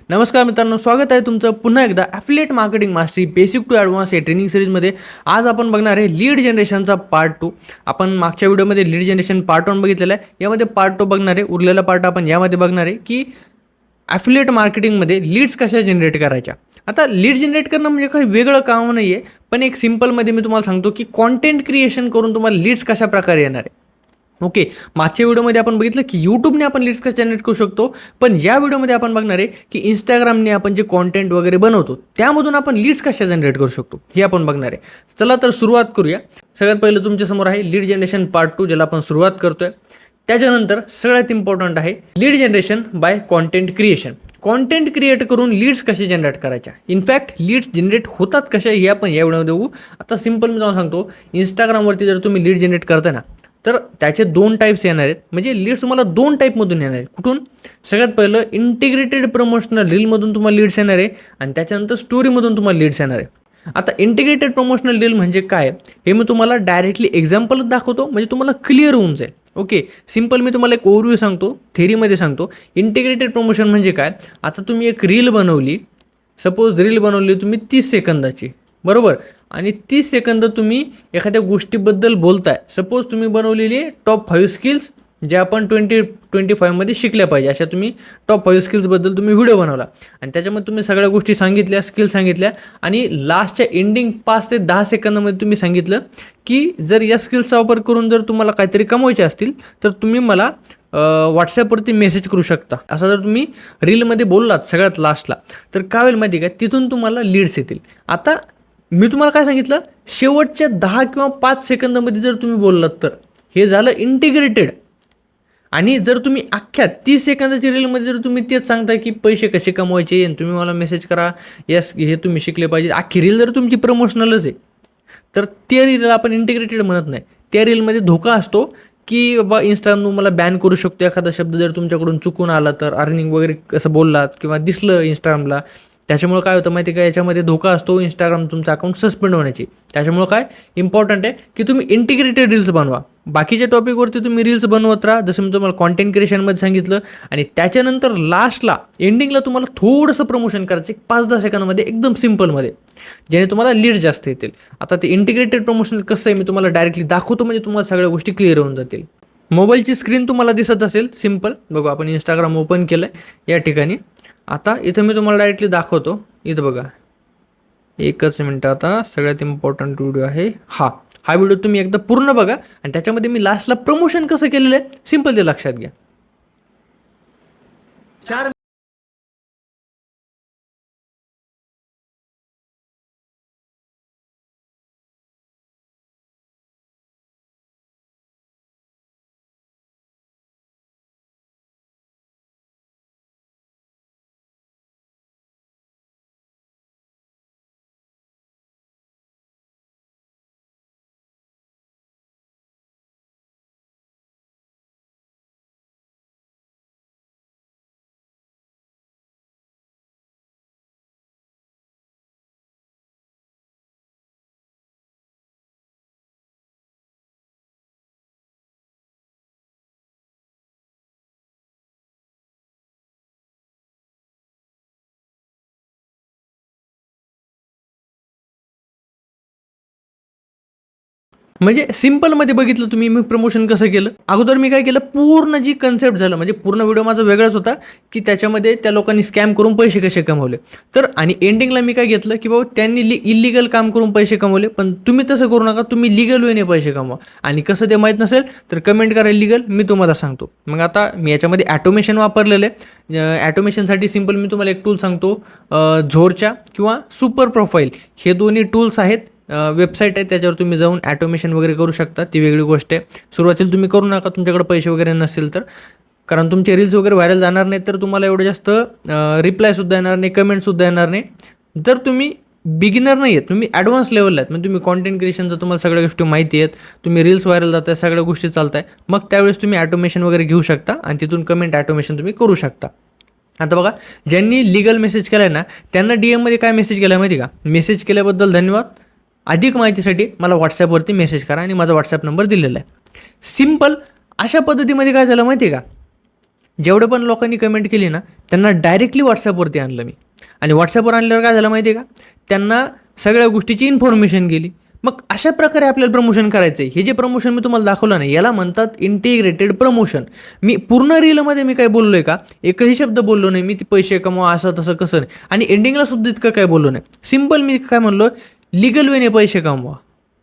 नमस्कार मित्रांनो, स्वागत आहे तुमचं पुन्हा एकदा affiliate marketing mastery basic to advance या ट्रेनिंग सिरीजमध्ये. आज आपण बघणार आहे लीड जनरेशनचा पार्ट 2. आपण मागच्या व्हिडिओमध्ये लीड जनरेशन पार्ट 1 बघितलेला आहे. यामध्ये पार्ट 2 बघणार आहे. उरलेला पार्ट आपण यामध्ये बघणार आहे की ॲफिलिएट मार्केटिंगमध्ये लीड्स कशा जनरेट करायच्या. आता लीड जनरेट करणं म्हणजे काही वेगळं काम नाही आहे, पण एक सिम्पलमध्ये मी तुम्हाला सांगतो की कॉन्टेंट क्रिएशन करून तुम्हाला लीड्स कशा प्रकारे येणार आहे. ओके, मागच्या व्हिडिओमध्ये आपण बघितलं की यूट्यूबने आपण लीड्स कसे जनरेट करू शकतो, पण या व्हिडिओमध्ये आपण बघणार आहे की इंस्टाग्रामने आपण जे कॉन्टेंट वगैरे बनवतो त्यामधून आपण लीड्स कशा जनरेट करू शकतो हे आपण बघणार आहे. चला तर सुरुवात करूया. सगळ्यात पहिलं तुमच्यासमोर आहे लीड जनरेशन पार्ट 2, ज्याला आपण सुरुवात करतोय. त्याच्यानंतर सगळ्यात इम्पॉर्टंट आहे lead generation by content creation. Content create करून लीड्स कसे जनरेट करायच्या, इनफॅक्ट लीड्स जनरेट होतात कशा हे आपण या व्हिडिओमध्ये बघू. आता सिम्पल मी तुम्हाला सांगतो, इंस्टाग्रामवरती जर तुम्ही लीड जनरेट करताय ना, तर त्याचे 2 टाईप्स येणार आहेत. म्हणजे लीड्स तुम्हाला 2 टाईपमधून येणार आहेत. कुठून? सगळ्यात पहिलं इंटिग्रेटेड प्रमोशनल रीलमधून तुम्हाला लीड्स येणार आहे आणि त्याच्यानंतर स्टोरीमधून तुम्हाला लीड्स येणार आहे. आता इंटिग्रेटेड प्रमोशनल रील म्हणजे काय हे मी तुम्हाला डायरेक्टली एक्झाम्पलच दाखवतो, म्हणजे तुम्हाला क्लिअर होऊन जाईल. ओके, सिम्पल मी तुम्हाला एक ओव्हरव्ह्यू सांगतो, थेरीमध्ये सांगतो. इंटिग्रेटेड प्रमोशन म्हणजे काय? आता तुम्ही एक रील बनवली, सपोज रील बनवली तुम्ही 30 सेकंदाची, बरोबर, आणि 30 सेकंद तुम्ही एखाद्या गोष्टीबद्दल बोलताय. सपोज तुम्ही बनवलेली आहे टॉप 5 स्किल्स जे आपण 2025मध्ये शिकल्या पाहिजे, अशा तुम्ही टॉप 5 स्किल्सबद्दल तुम्ही व्हिडिओ बनवला आणि त्याच्यामध्ये तुम्ही सगळ्या गोष्टी सांगितल्या, स्किल सांगितल्या आणि लास्टच्या एंडिंग 5 ते 10 सेकंदामध्ये तुम्ही सांगितलं की जर या स्किल्सचा वापर करून जर तुम्हाला काहीतरी कमवायचे असतील तर तुम्ही मला व्हॉट्सॲपवरती मेसेज करू शकता. असं जर तुम्ही रीलमध्ये बोललात सगळ्यात लास्टला, तर काय होईल माहिती आहे का, तिथून तुम्हाला लीड्स येतील. आता मी तुम्हाला काय सांगितलं, शेवटच्या 10 किंवा 5 सेकंदामध्ये जर तुम्ही बोललात तर हे झालं इंटिग्रेटेड. आणि जर तुम्ही अख्ख्या 30 सेकंदाच्या रीलमध्ये जर तुम्ही तेच सांगताय की पैसे कसे कमवायचे आणि तुम्ही मला मेसेज करा, यस हे तुम्ही शिकले पाहिजे, अख्खी रील जर तुमची प्रमोशनलच आहे, तर त्या रीलला आपण इंटिग्रेटेड म्हणत नाही. त्या रीलमध्ये धोका असतो की बाबा इंस्टाग्राम तुम्हाला बॅन करू शकतो एखादा शब्द जर तुमच्याकडून चुकून आला तर, अर्निंग वगैरे कसं बोललात किंवा दिसलं इंस्टाग्रामला. त्याच्यामुळे काय होतं माहिती का, याच्यामध्ये धोका असतो इंस्टाग्राम तुमचं अकाउंट सस्पेंड होण्याची. त्याच्यामुळे काय इम्पॉर्टंट आहे की तुम्ही इंटिग्रेटेड रील्स बनवा. बाकीच्या टॉपिकवरती तुम्ही रील्स बनवत राहा, जसं मी तुम्हाला कॉन्टेंट क्रिएशनमध्ये सांगितलं, आणि त्याच्यानंतर लास्टला एंडिंगला तुम्हाला थोडंसं प्रमोशन करायचं 5-10 सेकंदामध्ये, एकदम सिम्पलमध्ये, ज्याने तुम्हाला लीड जास्त येतील. आता ते इंटिग्रेटेड प्रमोशन कसं आहे मी तुम्हाला डायरेक्टली दाखवतो, म्हणजे तुम्हाला सगळ्या गोष्टी क्लिअर होऊन जातील. मोबाईलची स्क्रीन तुम्हाला दिसत असेल, सिम्पल बघू, आपण इंस्टाग्राम ओपन केलं आहे या ठिकाणी. आता इथं मी तुम्हाला डायरेक्टली दाखवतो. इथं बघा, एकच मिनटं. आता सगळ्यात इम्पॉर्टंट व्हिडिओ आहे हा व्हिडिओ तुम्ही एकदा पूर्ण बघा आणि त्याच्यामध्ये मी लास्टला प्रमोशन कसं केलेलं आहे सिम्पल ते लक्षात घ्या. म्हणजे सिम्पलमध्ये बघितलं तुम्ही मी प्रमोशन कसं केलं. अगोदर मी काय केलं, पूर्ण जी कन्सेप्ट झालं, म्हणजे पूर्ण व्हिडिओ माझा वेगळाच होता की त्याच्यामध्ये त्या लोकांनी स्कॅम करून पैसे कसे कमवले. तर आणि एंडिंगला मी काय घेतलं की बाबा त्यांनी इलिगल काम करून पैसे कमवले, पण तुम्ही तसं करू नका, तुम्ही लिगल वेने पैसे कमवा. आणि कसं ते माहीत नसेल तर कमेंट करा लिगल, मी तुम्हाला सांगतो. मग आता मी याच्यामध्ये ॲटोमेशन वापरलेलं आहे. ॲटोमेशनसाठी सिम्पल मी तुम्हाला एक टूल सांगतो, झोरच्या किंवा सुपर प्रोफाईल, हे दोन्ही टूल्स आहेत. वेबसाईट आहे, त्याच्यावर तुम्ही जाऊन ॲटोमेशन वगैरे करू शकता, ती वेगळी गोष्ट आहे. सुरुवातीला तुम्ही करू नका तुमच्याकडे पैसे वगैरे नसेल तर, कारण तुमचे रील्स वगैरे व्हायरल जाणार नाही, तर तुम्हाला एवढं जास्त रिप्लायसुद्धा येणार नाही, कमेंटसुद्धा येणार नाही. जर तुम्ही बिगिनर नाही आहेत, तुम्ही ॲडव्हान्स लेवलला आहेत, म्हणजे तुम्ही कॉन्टेंट क्रिएशनचं तुम्हाला सगळ्या गोष्टी माहिती आहेत, तुम्ही रील्स व्हायरल जात आहे, सगळ्या गोष्टी चालत आहे, मग त्यावेळेस तुम्ही ॲटोमेशन वगैरे घेऊ शकता आणि तिथून कमेंट ॲटोमेशन तुम्ही करू शकता. आता बघा, ज्यांनी लिगल मेसेज केला आहे ना, त्यांना DMमध्ये काय मेसेज केला आहे माहिती का, मेसेज केल्याबद्दल धन्यवाद, अधिक माहितीसाठी मला व्हॉट्सॲपवरती मेसेज करा, आणि माझा व्हॉट्सॲप नंबर दिलेला आहे. सिम्पल. अशा पद्धतीमध्ये काय झालं माहिती आहे का, जेवढे पण लोकांनी कमेंट केली ना त्यांना डायरेक्टली व्हॉट्सॲपवरती आणलं मी. आणि व्हॉट्सॲपवर आणल्यावर काय झालं माहिती आहे का, त्यांना सगळ्या गोष्टीची इन्फॉर्मेशन गेली. मग अशा प्रकारे आपल्याला प्रमोशन करायचं आहे. हे जे प्रमोशन मी तुम्हाला दाखवलं नाही याला म्हणतात इंटिग्रेटेड प्रमोशन. मी पूर्ण रीलमध्ये मी काय बोललो आहे का, एकही शब्द बोललो नाही मी ती पैसे कमवा असं तसं कसं नाही, आणि एंडिंगला सुद्धा इतकं काय बोललो नाही. सिम्पल मी काय म्हणलो, लिगल वेने पैसे कमवा.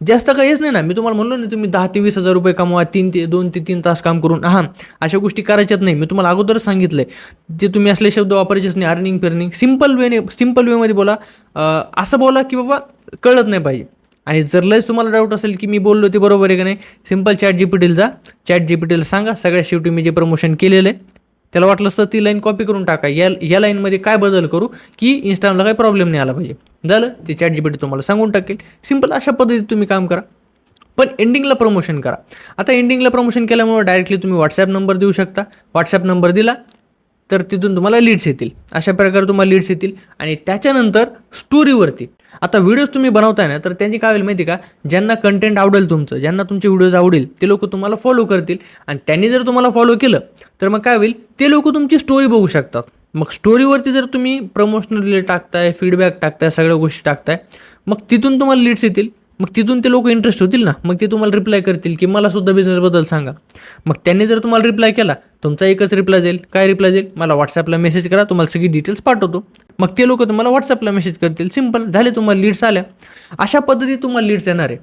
जास्त काहीच नाही ना. मी तुम्हाला म्हणलो नाही तुम्ही 10 ते 20 हजार रुपये कमवा 2 ते 3 तास काम करून. अशा गोष्टी करायच्याच नाही. मी तुम्हाला अगोदरच सांगितलं आहे, जे तुम्ही असले शब्द वापरायचेच नाही. अर्निंग सिम्पल वेमध्ये बोला. असं बोला की बाबा कळत नाही पाहिजे. आणि जर लयच तुम्हाला डाऊट असेल की मी बोललो ते बरोबर आहे का नाही, सिम्पल ChatGPTला जा. ChatGPTला सांगा सगळ्यात शेवटी मी जे प्रमोशन केलेलं आहे त्याला वाटलं असतं ती लाईन कॉपी करून टाका. या लाईनमध्ये काय बदल करू की इंस्टाग्रामला काही प्रॉब्लेम नाही आला पाहिजे. झालं, ते ChatGPT तुम्हाला सांगून टाकेल. सिम्पल अशा पद्धतीत तुम्ही काम करा, पण एंडिंगला प्रमोशन करा. आता एंडिंगला प्रमोशन केल्यामुळे डायरेक्टली तुम्ही व्हॉट्सॲप नंबर देऊ शकता. व्हॉट्सॲप नंबर दिला तर तिथून तुम्हाला लीड्स येतील. अशा प्रकारे तुम्हाला लीड्स येतील. आणि त्याच्यानंतर स्टोरीवरती आता व्हिडिओज तुम्ही बनवताय ना, तर त्यांची काय होईल माहिती का, ज्यांना कंटेंट आवडेल तुमचं, ज्यांना तुमचे व्हिडिओज आवडेल ते लोक तुम्हाला फॉलो करतील. आणि त्यांनी जर तुम्हाला फॉलो केलं तर मग काय होईल, ते लोक तुमची स्टोरी बघू शकतात. मग स्टोरीवरती जर तुम्ही प्रमोशनल रील टाकताय, फीडबॅक टाकताय, सगळ्या गोष्टी टाकताय, मग तिथून तुम्हाला लीड्स येतील. मग तिथून ते लोक इंटरेस्ट होतील ना, मग ते तुम्हाला रिप्लाय करतील की मला सुद्धा बिझनेसबद्दल सांगा. मग त्यांनी जर तुम्हाला रिप्लाय केला, तुमचा एकच रिप्लाय जाईल. काय रिप्लाय जाईल, मला व्हॉट्सॲपला मेसेज करा, तुम्हाला सगळी डिटेल्स पाठवतो. मग ते लोक तुम्हाला व्हॉट्सॲपला मेसेज करतील. सिम्पल झाले, तुम्हाला लीड्स आल्या. अशा पद्धतीत तुम्हाला लीड्स येणार आहे.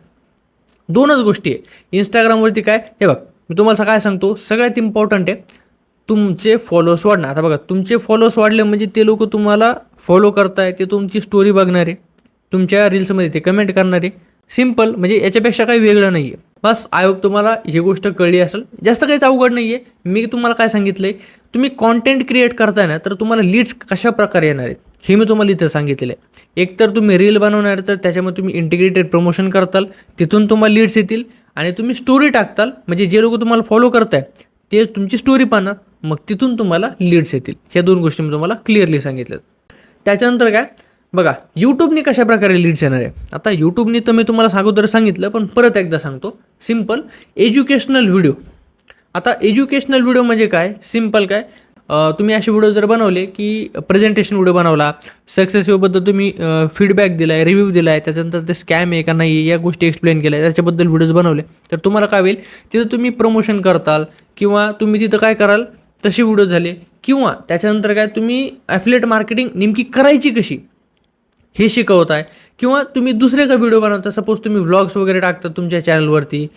दोनच गोष्टी आहे इंस्टाग्रामवरती. काय हे बघ, मी तुम्हाला काय सांगतो, सगळ्यात इम्पॉर्टंट आहे तुमचे फॉलोअर्स वाढणं. आता बघा, तुमचे फॉलोअर्स वाढले म्हणजे ते लोक तुम्हाला फॉलो करताय, ते तुमची स्टोरी बघणारे, तुमच्या रील्समध्ये ते कमेंट करणारे. सिम्पल, म्हणजे याच्यापेक्षा काही वेगळं नाही आहे. बस आय होप तुम्हाला ही गोष्ट कळली असेल. जास्त काहीच अवघड नाही आहे. मी तुम्हाला काय सांगितलं आहे, तुम्ही कॉन्टेंट क्रिएट करताय ना, तर तुम्हाला लीड्स कशा प्रकारे येणार आहेत हे मी तुम्हाला इथं सांगितलेलं आहे. एकतर तुम्ही रील बनवणार तर त्याच्यामध्ये तुम्ही इंटिग्रेटेड प्रमोशन करताल, तिथून तुम्हाला लीड्स येतील. आणि तुम्ही स्टोरी टाकताल, म्हणजे जे लोक तुम्हाला फॉलो करताय ते तुमची स्टोरी पाहणार, मग तिथून तुम्हाला लीड्स येतील. ह्या दोन गोष्टी मी तुम्हाला क्लिअरली सांगितल्यात. त्याच्यानंतर काय बघा, यूट्यूबने कशा प्रकारे लीड्स येणार आहे. आता यूट्यूबने तर मी तुम्हाला अगोदर सांगितलं, पण परत एकदा सांगतो. Simple educational video. आता एज्युकेशनल व्हिडिओ म्हणजे काय, सिम्पल काय, तुम्ही असे व्हिडिओ जर बनवले की प्रेझेंटेशन व्हिडिओ बनवला, सक्सेसबद्दल तुम्ही फीडबॅक दिला आहे, रिव्ह्यू दिला आहे, त्याच्यानंतर ते स्कॅम आहे का नाही या गोष्टी एक्सप्लेन केल्या, त्याच्याबद्दल व्हिडिओज बनवले, तर तुम्हाला काय होईल, तिथं तुम्ही प्रमोशन करताल किंवा तुम्ही तिथं काय कराल तसे व्हिडिओ झाले. किंवा त्याच्यानंतर काय, तुम्ही ॲफिलिएट मार्केटिंग नेमकी करायची कशी हे शिकवत आहे. किंवा तुम्ही दुसरे का व्हिडिओ बनवता, सपोज तुम्ही व्लॉग्स वगैरे टाकता तुमच्या चॅनलवरती,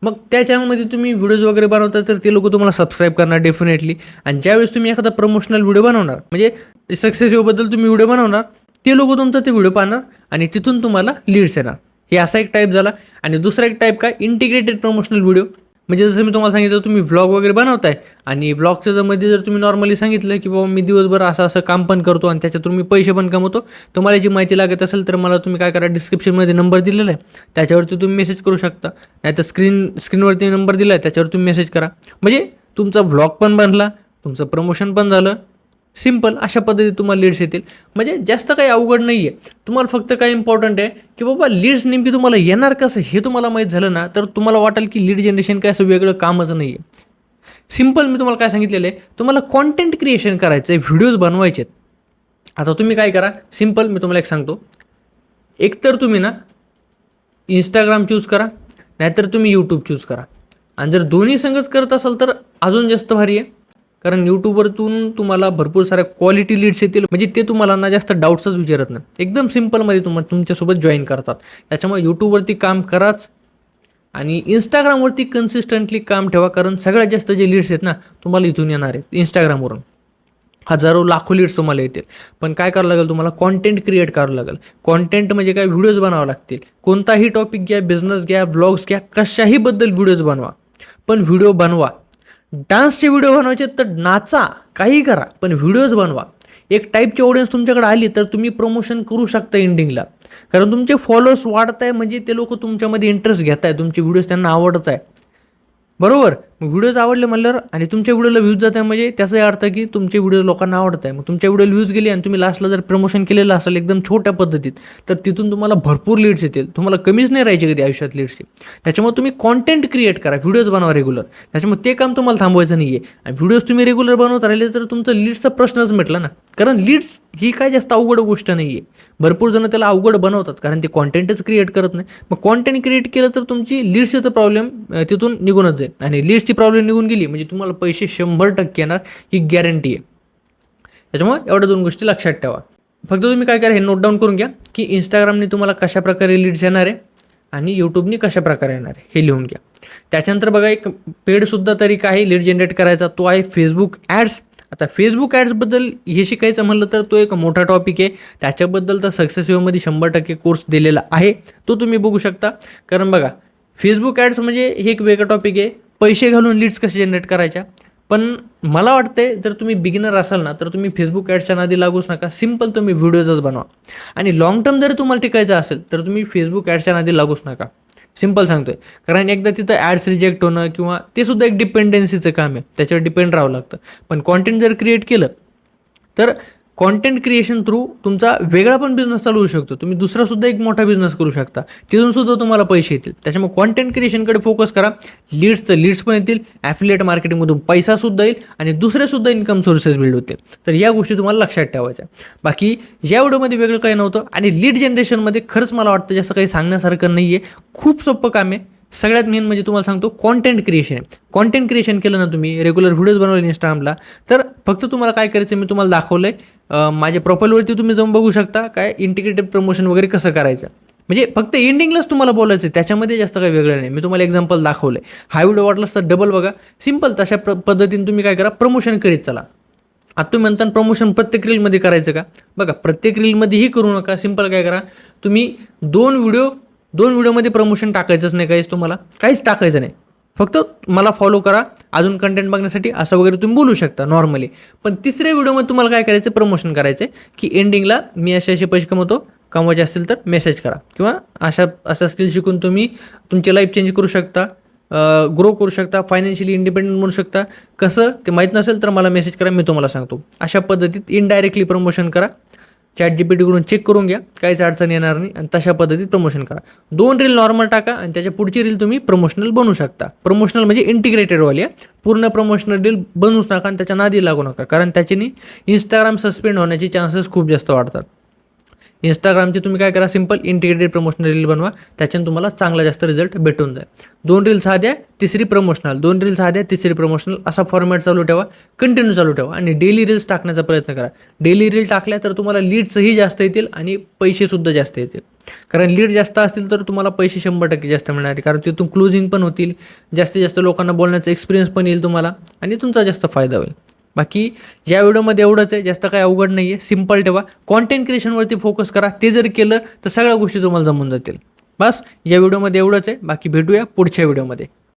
मग त्या चॅनलमध्ये तुम्ही व्हिडिओज वगैरे बनवता, तर ते लोक तुम्हाला सबस्क्राईब करणार डेफिनेटली. आणि ज्यावेळेस तुम्ही एखादा प्रमोशनल व्हिडिओ बनवणार, म्हणजे सक्सेस बद्दल तुम्ही व्हिडिओ बनवणार, ते लोक तुमचा ते व्हिडिओ पाहणार आणि तिथून तुम्हाला लीड्स येणार. हे असा एक टाईप झाला. आणि दुसरा एक टाईप काय, इंटिग्रेटेड प्रमोशनल व्हिडिओ. म्हणजे जसं मी तुम्हाला सांगितलं, तुम्ही व्लॉग वगैरे बनवताय आणि व्लॉगच्या जमध्ये जर तुम्ही नॉर्मली सांगितलं की बाबा मी दिवसभर असं काम पण करतो आणि त्याच्यातून मी पैसे पण कमवतो, तुम्हाला जी माहिती लागत असेल तर मला तुम्ही काय करा, डिस्क्रिप्शनमध्ये नंबर दिलेला आहे त्याच्यावरती तुम्ही मेसेज करू शकता. नाहीतर स्क्रीनवरती नंबर दिला आहे त्याच्यावर तुम्ही मेसेज करा. म्हणजे तुमचा व्लॉग पण बनला, तुमचं प्रमोशन पण झालं. सिम्पल अशा पद्धतीत तुम्हाला लीड्स येतील. म्हणजे जास्त काही अवघड नाही आहे. तुम्हाला फक्त काय इम्पॉर्टंट आहे की बाबा लीड्स नेमकी तुम्हाला येणार कसं हे तुम्हाला माहीत झालं ना, तर तुम्हाला वाटेल की लीड जनरेशन काय असं वेगळं कामच नाही आहे. सिम्पल मी तुम्हाला काय सांगितलेलं आहे, तुम्हाला कॉन्टेंट क्रिएशन करायचं आहे, व्हिडिओज बनवायचे आहेत. आता तुम्ही काय करा, सिम्पल मी तुम्हाला एक सांगतो, एकतर तुम्ही ना इंस्टाग्राम चूज करा, नाहीतर तुम्ही यूट्यूब चूज करा. आणि जर दोन्ही संगच करत असाल तर अजून जास्त भारी आहे. कारण यूट्यूबवरतून तुम्हाला भरपूर साऱ्या क्वालिटी लीड्स येतील. म्हणजे ते तुम्हाला ना जास्त डाऊट्सच विचारत नाही, एकदम सिम्पलमध्ये तुमच्यासोबत जॉईन करतात. त्याच्यामुळे यूट्यूबवरती काम कराच आणि इंस्टाग्रामवरती कन्सिस्टंटली काम ठेवा. कारण सगळ्यात जास्त जे लीड्स आहेत ना तुम्हाला इथून येणार आहेत. इंस्टाग्रामवरून हजारो लाखो लीड्स तुम्हाला येतील. पण काय करावं लागेल, तुम्हाला कॉन्टेंट क्रिएट करावं लागेल. कॉन्टेंट म्हणजे काय, व्हिडिओज बनावं लागतील. कोणताही टॉपिक घ्या, बिझनेस घ्या, व्लॉग्स घ्या, कशाहीबद्दल व्हिडिओज बनवा. पण व्हिडिओ बनवा. डान्सचे व्हिडिओ बनवायचे तर नाचा, काही करा, पण व्हिडिओज बनवा. एक टाईपची ऑडियन्स तुमच्याकडे आली तर तुम्ही प्रमोशन करू शकता एंडिंगला. कारण तुमचे फॉलोअर्स वाढत आहे म्हणजे ते लोक तुमच्यामध्ये इंटरेस्ट घेत आहे, तुमचे व्हिडिओज त्यांना आवडत आहे, बरोबर. मग व्हिडिओज आवडले म्हणल्यावर आणि तुमच्या व्हिडिओला व्ह्यूज जात आहे म्हणजे त्याचा अर्थ की तुमचे व्हिडिओ लोकांना आवडत आहे. मग तुमच्या व्हिडिओला व्ह्यूज गेले आणि तुम्ही लास्टला जर प्रमोशन केलेलं असेल एकदम छोट्या पद्धतीत, तर तिथून तुम्हाला भरपूर लीड्स येतील. तुम्हाला कमीच नाही राहायचे कधी आयुष्यात लीड्सची. त्याच्यामुळे तुम्ही कॉन्टेंट क्रिएट करा, व्हिडिओज बनवा रेग्युलर. त्याच्यामुळे ते काम तुम्हाला थांबवायचं नाही आहे. आणि व्हिडिओज तुम्ही रेग्युलर बनवत राहिले तर तुमचं लीड्सचा प्रश्नच मिटला ना. कारण लीड्स ही काय जास्त अवघड गोष्ट नाही आहे. भरपूर जण त्याला अवघड बनवतात कारण ते कॉन्टेंटच क्रिएट करत नाही. मग कॉन्टेंट क्रिएट केलं तर तुमची लीड्सचा प्रॉब्लेम तिथून निघूनच जाईल. आणि लीड्सची प्रॉब्लेम निघून गेली म्हणजे तुम्हाला पैसे 100% येणार, ही गॅरंटी आहे. त्याच्यामुळे एवढ्या 2 गोष्टी लक्षात ठेवा. फक्त तुम्ही काय करा, हे नोट डाऊन करून घ्या की इंस्टाग्रामने तुम्हाला कशाप्रकारे लीड्स येणार आहे आणि यूट्यूबने कशाप्रकारे येणार आहे हे लिहून घ्या. त्याच्यानंतर बघा, एक पेडसुद्धा तरीका आहे लीड जनरेट करायचा, तो आहे फेसबुक ॲड्स. आता फेसबुक ॲड्सबद्दल हे शिकायचं म्हणलं तर तो एक मोठा टॉपिक आहे. त्याच्याबद्दल तर सक्सेस वेवमध्ये 100% कोर्स दिलेला आहे, तो तुम्ही बघू शकता. कारण बघा, फेसबुक ॲड्स म्हणजे हे एक वेगळं टॉपिक आहे, पैसे घालून लीड्स कसे जनरेट करायच्या. पण मला वाटतंय जर तुम्ही बिगिनर असाल ना तर तुम्ही फेसबुक ॲड्सच्या नादी लागूच नका. सिम्पल तुम्ही व्हिडिओजच बनवा. आणि लाँग टर्म जर तुम्हाला टिकायचं असेल तर तुम्ही फेसबुक ॲड्सच्या नादी लागूच नका. सिम्पल सांगतोय. कारण एकदा तिथं ॲड्स रिजेक्ट होणं किंवा ते सुद्धा एक डिपेंडन्सीचं काम आहे, त्याच्यावर डिपेंड राहावं लागतं. पण कॉन्टेंट जर क्रिएट केलं तर कॉन्टेंट क्रिएशन थ्रू तुमचा वेगळा पण बिझनेस चालू होऊ शकतो. तुम्ही दुसरासुद्धा एक मोठा बिझनेस करू शकता, तिथूनसुद्धा तुम्हाला पैसे येतील. त्याच्यामुळे कॉन्टेंट क्रिएशनकडे फोकस करा. लीड्स पण येतील, ॲफिलिएट मार्केटिंगमधून पैसासुद्धा येईल आणि दुसरेसुद्धा इन्कम सोर्सेस बिल्ड होतील. तर या गोष्टी तुम्हाला लक्षात ठेवायच्या. बाकी या व्हिडिओमध्ये वेगळं काही नव्हतं. आणि लीड जनरेशनमध्ये खरंच मला वाटतं जास्त काही सांगण्यासारखं नाही आहे. खूप सोपं काम आहे. सगळ्यात मेन म्हणजे तुम्हाला सांगतो कॉन्टेंट क्रिएशन आहे. कॉन्टेंट क्रिएशन केलं ना तुम्ही, रेग्युलर व्हिडिओज बनवले इंस्टाग्रामला, तर फक्त तुम्हाला काय करायचं मी तुम्हाला दाखवलं आहे. माझ्या प्रोफाईलवरती तुम्ही जाऊन बघू शकता काय इंटिग्रेटेड प्रमोशन वगैरे कसं करायचं. म्हणजे फक्त एंडिंगलाच तुम्हाला बोलायचं आहे, त्याच्यामध्ये जास्त काही वेगळं नाही. मी तुम्हाला एक्झाम्पल दाखवलं आहे. हा व्हिडिओ वाटलास तर डबल बघा. सिम्पल तशा पद्धतीने तुम्ही काय करा, प्रमोशन करीत चला. आता तुम्ही म्हणता प्रमोशन प्रत्येक रीलमध्ये करायचं का? बघा, प्रत्येक रीलमध्येही करू नका. सिम्पल काय करा, तुम्ही दोन व्हिडिओमध्ये प्रमोशन टाकायचंच नाही, काहीच टाकायचं नाही. फक्त मला फॉलो करा अजून कंटेंट बघण्यासाठी असं वगैरे तुम्ही बोलू शकता नॉर्मली. पण तिसऱ्या व्हिडिओमध्ये तुम्हाला काय करायचं, प्रमोशन करायचं की एंडिंगला मी असे पैसे कमवायचे असतील तर मेसेज करा किंवा अशा स्किल शिकून तुम्ही तुमची लाईफ चेंज करू शकता, ग्रो करू शकता, फायनान्शियली इंडिपेंडंट बनू शकता. कसं ते माहीत नसेल तर मला मेसेज करा, मी तुम्हाला सांगतो. अशा पद्धतीत इनडायरेक्टली प्रमोशन करा. ChatGPTकडून चेक करून घ्या, काहीच अडचण येणार नाही. आणि तशा पद्धतीत प्रमोशन करा. 2 रील नॉर्मल टाका आणि त्याच्या पुढची रील तुम्ही प्रमोशनल बनवू शकता. प्रमोशनल म्हणजे इंटिग्रेटेडवाली आहे. पूर्ण प्रमोशनल रील बनवूच नका आणि त्याच्या नादी लागू नका. कारण त्याच्यानी इंस्टाग्राम सस्पेंड होण्याचे चान्सेस खूप जास्त वाढतात. इंस्टाग्रामचे तुम्ही काय करा, सिम्पल इंटिग्रेटेड प्रमोशनल रील बनवा, त्याच्यानं तुम्हाला चांगला जास्त रिझल्ट भेटून जाईल. 2 रील साध्या, तिसरी प्रमोशनल, 2 रील साध्या, तिसरी प्रमोशनल, असा फॉर्मॅट चालू ठेवा, कंटिन्यू चालू ठेवा. आणि डेली रील्स टाकण्याचा प्रयत्न करा. डेली रील टाकल्या तर तुम्हाला लीड्सही जास्त येतील आणि पैसेसुद्धा जास्त येतील. कारण लीड जास्त असतील तर तुम्हाला पैसे 100% जास्त मिळणार आहे. कारण तिथून क्लोजिंग पण होतील, जास्तीत जास्त लोकांना बोलण्याचा एक्सपिरियन्स पण येईल तुम्हाला आणि तुमचा जास्त फायदा होईल. बाकी या व्हिडिओमध्ये एवढंच आहे, जास्त काही अवघड नाही आहे. सिम्पल ठेवा, कॉन्टेंट क्रिएशनवरती फोकस करा. ते जर केलं तर सगळ्या गोष्टी तुम्हाला जमून जातील. बस या व्हिडिओमध्ये एवढंच आहे. बाकी भेटूया पुढच्या व्हिडिओमध्ये.